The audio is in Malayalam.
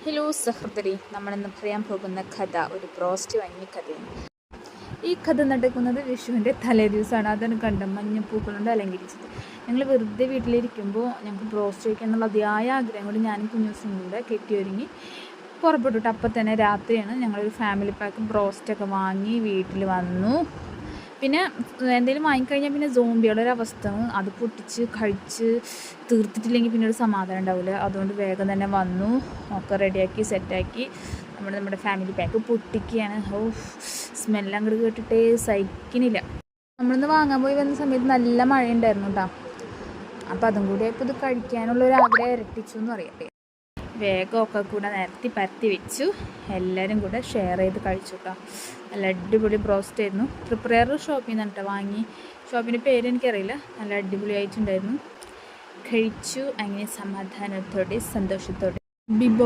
ഹലോ സഹൃദരി, നമ്മളിന്ന് പറയാൻ പോകുന്ന കഥ ഒരു ബ്രോസ്റ്റ് വാങ്ങിയ കഥയാണ്. ഈ കഥ നടക്കുന്നത് വിഷുവിൻ്റെ തലേ ദിവസമാണ്. അതാണ് കണ്ടം മഞ്ഞപ്പൂക്കളുണ്ട് അലങ്കരിച്ചത്. ഞങ്ങൾ വെറുതെ വീട്ടിലിരിക്കുമ്പോൾ ഞങ്ങൾക്ക് ബ്രോസ്റ്റ് കഴിക്കാൻ എന്നുള്ള അതിയായ ആഗ്രഹം കൊണ്ട് ഞാനും കുഞ്ഞൂസും കൂടെ കെട്ടിയൊരുങ്ങി പുറപ്പെട്ടിട്ട് അപ്പം തന്നെ രാത്രിയാണ് ഞങ്ങളൊരു ഫാമിലി പാക്ക് ബ്രോസ്റ്റൊക്കെ വാങ്ങി വീട്ടിൽ വന്നു. പിന്നെ എന്തെങ്കിലും വാങ്ങിക്കഴിഞ്ഞാൽ പിന്നെ സോംബിയുടെ അവസ്ഥ, അത് പൊട്ടിച്ച് കഴിച്ച് തീർത്തിട്ടില്ലെങ്കിൽ പിന്നെ ഒരു സമാധാനം ഉണ്ടാവില്ല. അതുകൊണ്ട് വേഗം തന്നെ വന്നു, ഒക്കെ റെഡിയാക്കി സെറ്റാക്കി നമ്മുടെ ഫാമിലി പാക്ക് പൊട്ടിക്കുകയാണ്. സ്മെല്ല് അങ്ങോട്ട് കേട്ടിട്ടേ സഹിക്കണില്ല. നമ്മളിന്ന് വാങ്ങാൻ പോയി വന്ന സമയത്ത് നല്ല മഴയുണ്ടായിരുന്നു കേട്ടോ. അപ്പോൾ അതും കൂടി ആയപ്പോൾ ഇത് കഴിക്കാനുള്ളൊരാഗ്രഹം ഇരട്ടിച്ചു എന്ന് പറയട്ടെ. വേഗമൊക്കെ കൂടെ നിരത്തി പരത്തി വെച്ചു, എല്ലാവരും കൂടെ ഷെയർ ചെയ്ത് കഴിച്ചു കേട്ടോ. നല്ല അടിപൊളി ബ്രോസ്റ്റ് ആയിരുന്നു. പ്രിപ്പയർ ഷോപ്പിൽ നിന്നാണ് കേട്ടോ വാങ്ങി. ഷോപ്പിൻ്റെ പേര് എനിക്കറിയില്ല. നല്ല അടിപൊളിയായിട്ടുണ്ടായിരുന്നു. കഴിച്ചു അങ്ങനെ സമാധാനത്തോടെ സന്തോഷത്തോടെ.